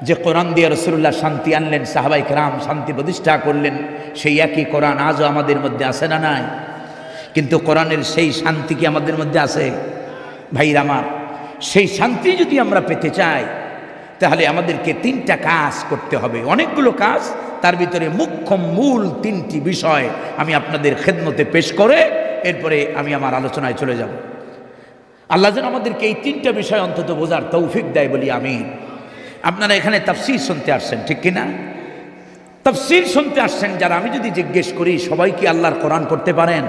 যে কোরআন দিয়ে রাসূলুল্লাহ শান্তি আনলেন, সাহাবায়ে কেরাম শান্তি প্রতিষ্ঠা করলেন, সেই একই কোরআন আজও আমাদের মধ্যে আছে না নাই? কিন্তু কোরআনের সেই শান্তি কি আমাদের মধ্যে আছে? ভাইরা আমার, সেই শান্তি যদি আমরা পেতে চাই তাহলে আমাদেরকে তিনটা কাজ করতে হবে, অনেকগুলো কাজ, তার ভিতরে মুখ্য মূল তিনটি বিষয় আমি আপনাদের খেদমতে পেশ করে এরপরে আমি আমার আলোচনায় চলে যাব। আল্লাহ যেন আমাদেরকে এই তিনটা বিষয় অন্তত বোঝার তৌফিক দেয় বলি আমিন। আপনারা এখানে তাফসীর শুনতে আসছেন, ঠিক কিনা? তাফসীর শুনতে আসছেন যারা, আমি যদি জিজ্ঞেস করি সবাই কি আল্লাহর কোরআন পড়তে পারেন?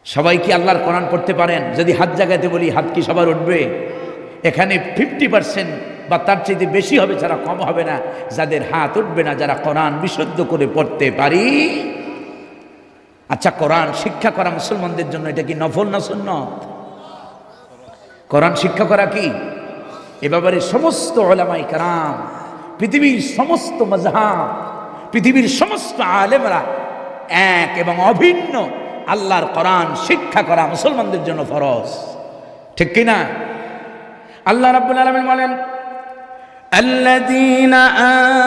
সবাই কি আল্লাহর কোরআন পড়তে পারেন? যদি হাত জাগাতে বলি হাত কি সবার উঠবে? এখানে 50% বা তার চেয়ে বেশি হবে, ছাড়া কম হবে না, যাদের হাত উঠবে না, যারা কোরআন বিশুদ্ধ করে পড়তে পারি। আচ্ছা, কোরআন শিক্ষা করা মুসলমানদের জন্য এটা কি নফল না সুন্নাত? কোরআন শিক্ষা করা কি? এ ব্যাপারে সমস্ত উলামায়ে কেরাম, পৃথিবীর সমস্ত মাযহাব, পৃথিবীর সমস্ত আলেমরা এক এবং অভিন্ন, আল্লাহর কোরআন শিক্ষা করা মুসলমানদের জন্য ফরজ, ঠিক কিনা? আল্লাহ রাব্বুল আলামিন বলেন, আল্লাযীনা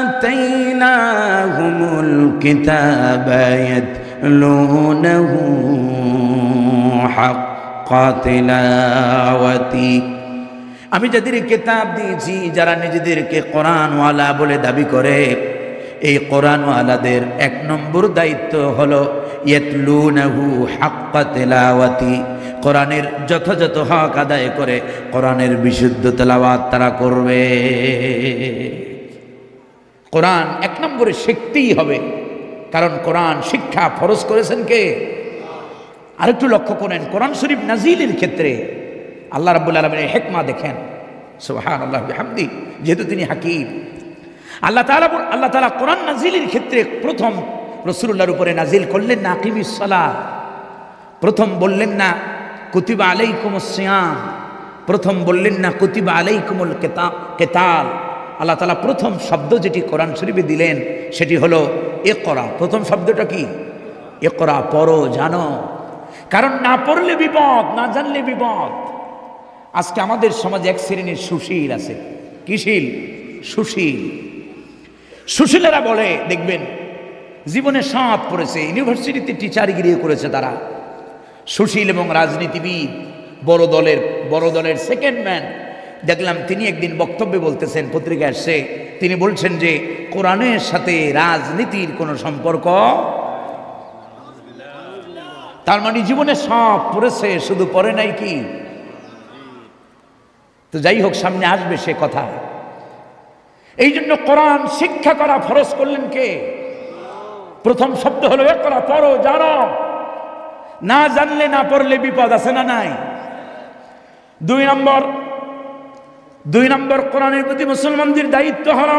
আতাইনাহুমুল কিতাবা ইয়াতলুনাহু হাক্কা তিলাওয়াতি। আমি যাদের কিতাব দিয়েছি, যারা নিজেদেরকে কোরআনওয়ালা বলে দাবি করে, এই কোরআনওয়ালাদের এক নম্বর দায়িত্ব হলো ইয়াতলুনাহু হাক্কা তিলাওয়াতি, কোরআনের যথাযথ হক আদায় করে কোরআনের বিশুদ্ধ তেলাওয়াত তারা করবে। কোরআন এক নম্বরে শিখতেই হবে, কারণ কোরআন শিক্ষা ফরজ করেছেন কে? আরেকটু লক্ষ্য করেন, কোরআন শরীফ নাজিলের ক্ষেত্রে আল্লাহ রাব্বুল আলামিনের হিকমা দেখেন, সুবহানাল্লাহ বিহামদি, যেহেতু তিনি হাকিম। আল্লাহ তাআলা কোরআন নাজিলের ক্ষেত্রে প্রথম রাসূলুল্লাহর উপরে নাজিল করলেন না আকিমিস সালাহ, প্রথম বললেন না কুতিবা আলাইকুমুস সিয়াম, প্রথম বললেন না কুতিবা আলাইকুমুল কিতাল। আল্লাহ তাআলা প্রথম শব্দ যেটি কোরআন শরীফে দিলেন সেটি হলো ইকরা। প্রথম শব্দটা কি? ইকরা, পড়ো, জানো। কারণ না পড়লে বিপদ, না জানলে বিপদ। আজকে আমাদের সমাজে এক শ্রেণীর সুশীল আছে। কিশীল? সুশীল। সুশীলেরা বলে, দেখবেন জীবনে সব পড়েছে, ইউনিভার্সিটিতে টিচারগিরি করেছে তারা, সুশীল এবং রাজনীতিবিদ, বড় দলের সেকেন্ড ম্যান। দেখলাম তিনি একদিন বক্তব্যে বলতেছেন, পত্রিকায় আসছে, তিনি বলছেন যে কোরআনের সাথে রাজনীতির কোনো সম্পর্ক। তার মানে জীবনে সব পড়েছে, শুধু পড়ে নাই কি? তো যাই হোক, সামনে আসবে সে কথা। এই জন্য কোরআন শিক্ষা করা ফরজ করলেন কে? প্রথম শব্দ হলো ইকরা, পড়ো, জানো। না জানলে, না পড়লে বিপদ আছে না নাই? দুই নম্বর কোরআনের প্রতি মুসলমানদের দায়িত্ব হলো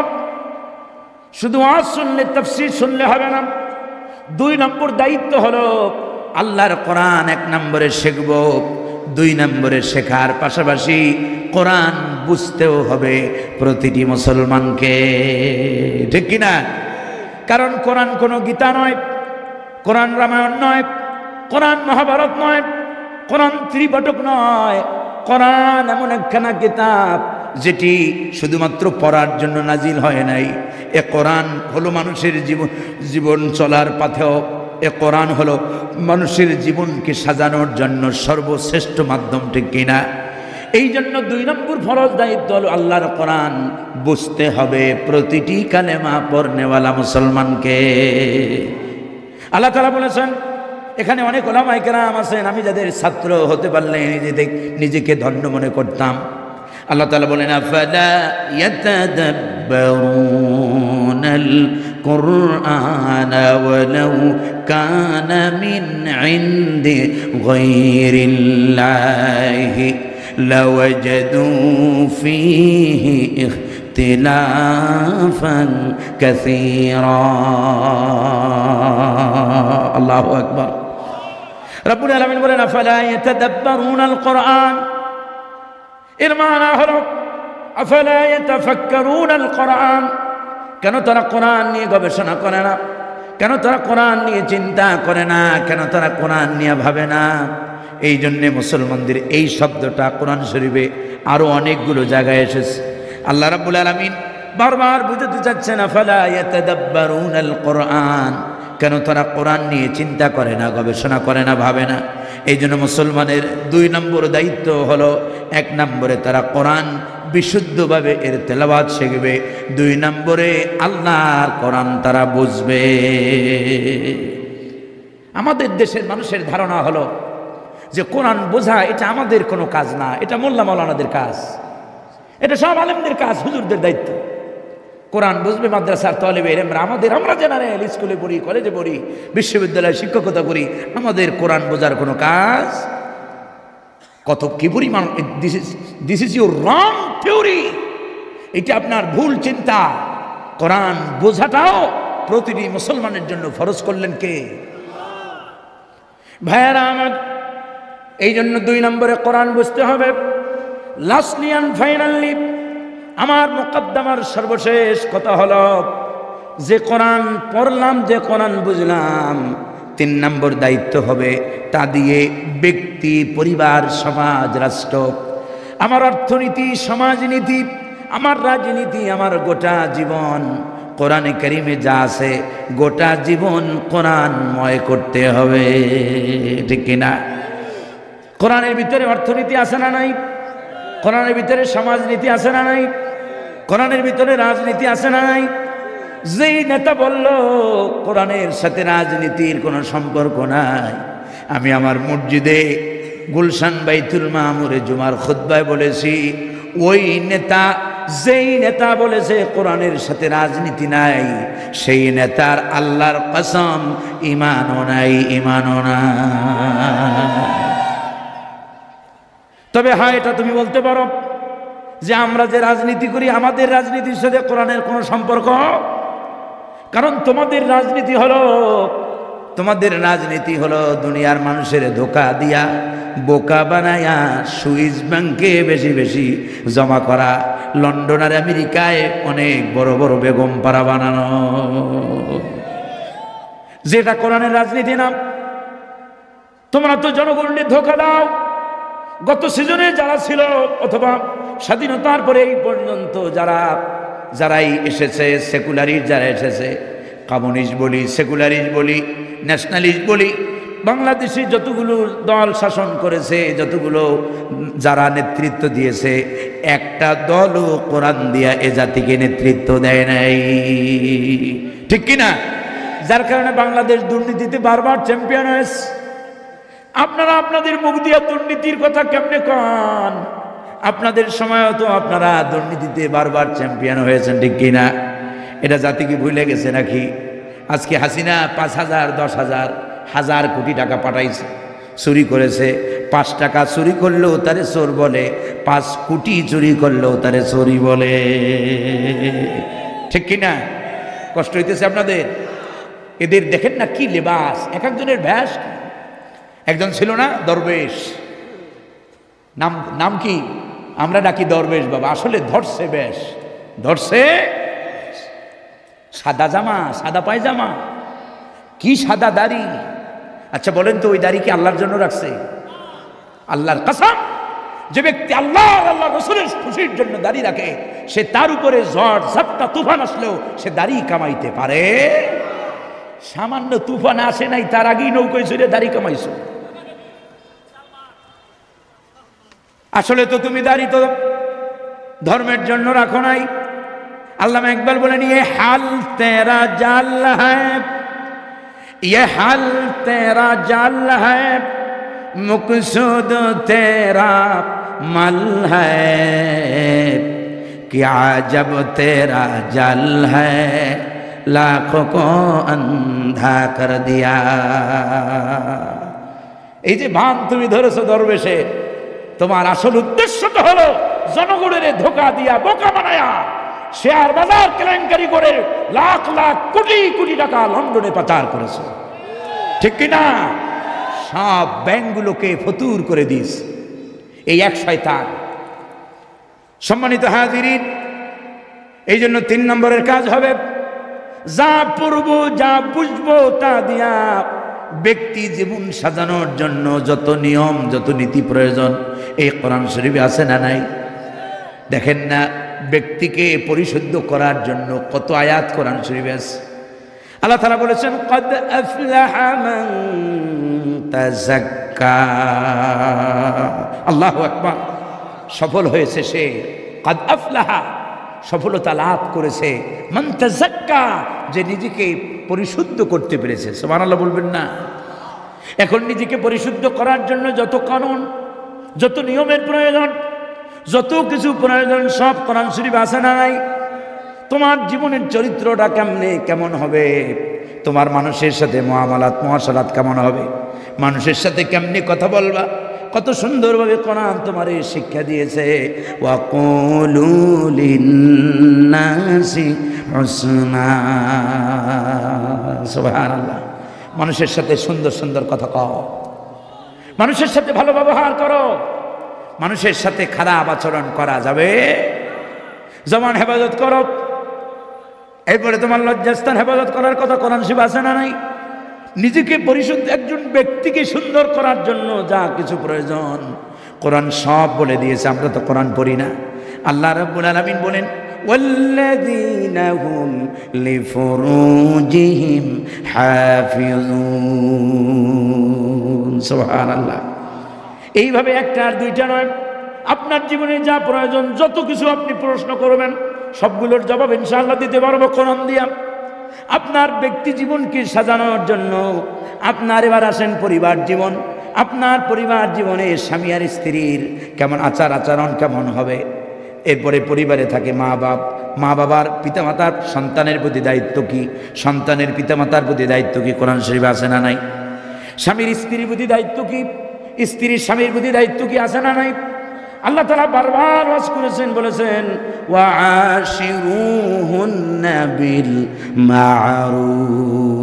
শুধু ওয়াজ শুনলে, তাফসীর শুনলে হবে না। 2 নম্বর দায়িত্ব হলো আল্লাহর কোরআন 1 নম্বরে শিখব, 2 নম্বরে শেখার পাশাপাশি কোরআন বুঝতেও হবে প্রতিটি মুসলমানকে, ঠিক কিনা? কারণ কোরআন কোনো গীতা নয়, কোরআন রামায়ণ নয়, কোরআন মহাভারত নয়, কোরআন ত্রিপিটক নয়। কোরআন এমন একখানা কিতাব যেটি শুধুমাত্র পড়ার জন্য নাজিল হয় নাই। এ কোরআন হলো মানুষের জীবন চলার পাথেয়। এ কোরআন হলো মানুষের জীবনকে সাজানোর জন্য সর্বশ্রেষ্ঠ মাধ্যম, ঠিক কিনা? এই জন্য 2 নম্বর ফরজ দায়িত্ব হলো আল্লাহর কোরআন বুঝতে হবে প্রতিটি কালেমা পড়নেওয়ালা মুসলমানকে। আল্লাহ তাআলা বলেছেন, এখানে অনেক উলামায়ে কেরাম আছেন, আমি যাদের ছাত্র হতে পারলে নিজেকে ধন্য মনে করতাম। আল্লাহ তাআলা বলেন, আফালা ইয়াতাদাব্বারুনাল কুরআনা ওয়ালাউ কানা মিন ইনদি গায়রিল্লাহি লাওয়াজাদু ফীহি ইখতিলাফান কাসীরা। আল্লাহু আকবার। রব্বুল আলামিন বলেন, আফালা ইয়াতাদাব্বারুনাল কুরআন, এর মানা হলো আফালা ইয়াতাফাক্কারুনাল কুরআন, কেন তারা কোরআন নিয়ে গবেষণা করে না? কেন তারা কোরআন নিয়ে চিন্তা করে না? কেন তারা কোরআন নিয়ে ভাবে না? এই জন্যে মুসলমানদের এই শব্দটা কোরআন শরীফে আরো অনেকগুলো জায়গায় এসেছে। আল্লাহ রাব্বুল আলামিন বারবার বুঝাতে চাচ্ছেন, আফালা ইয়াতাদাব্বারুনাল কোরআন, কেন তারা কোরআন নিয়ে চিন্তা করে না, গবেষণা করে না, ভাবে না? এই জন্য মুসলমানের 2 নম্বর দায়িত্ব হলো, 1 নম্বরে তারা কোরআন বিশুদ্ধভাবে এর তেলাওয়াত শিখবে, 2 নম্বরে আল্লাহর কোরআন তারা বুঝবে। আমাদের দেশের মানুষের ধারণা হলো যে কোরআন বোঝা এটা আমাদের কোনো কাজ না, এটা মোল্লা মাওলানাদের কাজ, এটা সব আলেমদের কাজ, হুজুরদের দায়িত্ব। কোরআন বুঝবে মাদ্রাসার তালেবে ইলমরা, আমরা জেনারেল স্কুলে পড়ি, কলেজে পড়ি, বিশ্ববিদ্যালয়ে শিক্ষকতা করি, আমাদের কোরআন বোঝার কোনো কাজ। কত কি পরিমাণ! This is your wrong theory, এটা আপনার ভুল চিন্তা। কোরআন বোঝাটাও প্রতিটি মুসলমানের জন্য ফরজ করলেন কে? ভাইয়ারা আমার, এই জন্য 2 নম্বরে কোরআন বুঝতে হবে। লাস্টলি অ্যান্ড ফাইনালি আমার মুকদ্দমার সর্বশেষ কথা হলো, যে কোরআন পড়লাম, যে কোরআন বুঝলাম, 3 নম্বর দায়িত্ব হবে তা দিয়ে ব্যক্তি, পরিবার, সমাজ, রাষ্ট্র, আমার অর্থনীতি, সমাজনীতি, আমার রাজনীতি, আমার গোটা জীবন কোরআনে কারিমে যা আছে গোটা জীবন কোরআনময় করতে হবে, ঠিক কিনা? কোরআনের ভিতরে অর্থনীতি আছে না নাই? কোরআনের ভিতরে সমাজনীতি আছে না নাই? কোরআনের ভিতরে রাজনীতি আছে না নাই? যেই নেতা বলল কোরআনের সাথে রাজনীতির কোনো সম্পর্ক নাই, আমি আমার মসজিদে গুলশান বাইতুল মামুরে জুমার খুতবায় বলেছি, ওই নেতা, যেই নেতা বলেছে কোরআনের সাথে রাজনীতি নাই, সেই নেতার আল্লাহর কসম ঈমানও নাই, ঈমানও নাই। তবে হ্যাঁ, এটা তুমি বলতে পারো যে আমরা যে রাজনীতি করি, আমাদের রাজনীতির সাথে কোরআনের কোনো সম্পর্ক, কারণ তোমাদের রাজনীতি হলো দুনিয়ার মানুষের ধোকা দিয়া, বোকা বানায়া, সুইস ব্যাংকে বেশি বেশি জমা করা, লন্ডন আর আমেরিকায় অনেক বড় বড় বেগম পাড়া বানানো, যেটা কোরআনের রাজনীতি না। তোমরা তো জনগণকে ধোকা দাও। গত সিজনে যারা ছিল, অথবা স্বাধীনতার পরে এই পর্যন্ত যারাই এসেছে, সেকুলারিস্ট যারা এসেছে, কমিউনিস্ট বলি, সেকুলারিস্ট বলি, ন্যাশনালিস্ট বলি, বাংলাদেশে যতগুলো দল শাসন করেছে, যতগুলো যারা নেতৃত্ব দিয়েছে, একটা দলও কোরআন দিয়া এ জাতিকে নেতৃত্ব দেয় নাই, ঠিক কিনা? যার কারণে বাংলাদেশ দুর্নীতিতে বারবার চ্যাম্পিয়ন হয়েছে। আপনারা আপনাদের মুখ দিয়ে দুর্নীতির কথা কেমনে কন? আপনাদের সময়ও তো আপনারা দুর্নীতিতে বারবার চ্যাম্পিয়ন হয়েছেন, ঠিক কিনা? এটা জাতি কি ভুলে গেছে নাকি? আজকে হাসিনা 5,000, 10,000, 1,000 কোটি টাকা পাঠাইছে, চুরি করেছে। 5 টাকা চুরি করলেও তারে চোর বলে, 5 কোটি চুরি করলেও তারে চোরি বলে, ঠিক কিনা? কষ্ট হইতেছে আপনাদের? এদের দেখেন না কি লেবাস, এক একজনের ভ্যাস। একজন ছিল না দরবেশ, নাম কি? আমরা ডাকি দরবেশ বাবা, আসলে ধরছে বেশ, ধরছে সাদা জামা, সাদা পায়জামা, কি সাদা দাড়ি। আচ্ছা বলেন তো, ওই দাড়ি কি আল্লাহর জন্য রাখছে? আল্লাহর কসম, যে ব্যক্তি আল্লাহ রসুলের খুশির জন্য দাড়ি রাখে, সে তার উপরে ঝড় ঝাপটা তুফান আসলেও সে দাড়ি কামাইতে পারে। সামান্য তুফান আসে নাই, তার আগেই নৌকোয় চড়ে দাড়ি কামাইছো। আসলে তো তুমি দাড়ি তো ধর্মের জন্য রাখো নাই। আল্লামা ইকবাল বলেন, ये हाल तेरा जाल है, ये हाल तेरा जाल है, मकसूद तेरा मल है, क्या जब तेरा जाल है, लाखों को अंधा कर दिया। এই যে ভান তুমি ধরেছো দরবেশে, তোমার আসল উদ্দেশ্য তো হলো জনগণের ধোকা দিয়া, বোকা বানায়া, শেয়ার বাজার কেলেঙ্কারি করে লাখ লাখ কোটি কোটি টাকা লন্ডনে পাচার করেছে, ঠিক কিনা? সব ব্যাংকগুলোকে ফতুর করে দিস এই এক শয়তান। সম্মানিত হাজিরিন, এই জন্য 3 নম্বরের কাজ হবে, যা পড়বো, যা বুঝবো তা দিয়া ব্যক্তি জীবন সাজানোর জন্য যত নিয়ম, যত নীতি প্রয়োজন, এই কোরআন শরীফে আছে না নাই? দেখেন না, ব্যক্তিকে পরিশুদ্ধ করার জন্য কত আয়াত কোরআন শরীফে আছে। আল্লাহ তাআলা বলেছেন ক্বাদ আফলাহা মান তাযাক্কা, আল্লাহু আকবার, সফল হয়েছে সে, ক্বাদ আফলাহা, সফলতা লাভ করেছে, মান তাযাক্কা, যে নিজেকে পরিশুদ্ধ করতে পেরেছে। সুবহানাল্লাহ বলবেন না? এখন নিজেকে পরিশুদ্ধ করার জন্য যত কানুন, যত নিয়মের প্রয়োজন, যত কিছু প্রয়োজন সব কোরআন শরীফ আছে না নাই? তোমার জীবনের চরিত্রটা কেমন হবে, তোমার মানুষের সাথে মুআমালাত কেমন হবে, মানুষের সাথে কেমনি কথা বলবা, কত সুন্দরভাবে কোরআন তোমারে শিক্ষা দিয়েছে। ওয়া কুলু লিন-নাসি হুসনা, সুবহানাল্লাহ। মানুষের সাথে সুন্দর সুন্দর কথা কও, মানুষের সাথে ভালো ব্যবহার করো, মানুষের সাথে খারাপ আচরণ করা যাবে। জবান হেফাজত করো, এরপরে তোমার লজ্জাস্থান হেফাজত করার কথা কোরআন শরীফে আছে না নাই? নিজেকে পরিশুদ্ধ, একজন ব্যক্তিকে সুন্দর করার জন্য যা কিছু প্রয়োজন কোরআন সব বলে দিয়েছে। আমরা তো কোরআন পড়ি না। আল্লাহ রাব্বুল আলামিন বলেন ওয়াল্লাযীনা হুম লিফুরুজিহিম হাফিজুন, সুবহানাল্লাহ। এইভাবে একটা আর দুইটা নয়, আপনার জীবনে যা প্রয়োজন যত কিছু আপনি প্রশ্ন করবেন সবগুলোর জবাব ইনশাআল্লাহ দিতে পারবো কোরআন দিয়া। আপনার ব্যক্তি জীবনকে সাজানোর জন্য আপনার এবার আসেন পরিবার জীবন। আপনার পরিবার জীবনে স্বামী আর স্ত্রীর কেমন আচরণ কেমন হবে। এরপরে পরিবারে থাকে মা বাবার পিতামাতার সন্তানের প্রতি দায়িত্ব কি, সন্তানের পিতামাতার প্রতি দায়িত্ব কি, কোরআন শরীফে আছে না নাই? স্বামীর স্ত্রীর প্রতি দায়িত্ব কি, স্ত্রীর স্বামীর প্রতি দায়িত্ব কি, আছে না নাই? আল্লাহ তাআলা বারবার ওয়াজ করেছেন, বলেছেন ওয়া আশিরুহুন্না বিল মা'রুফ,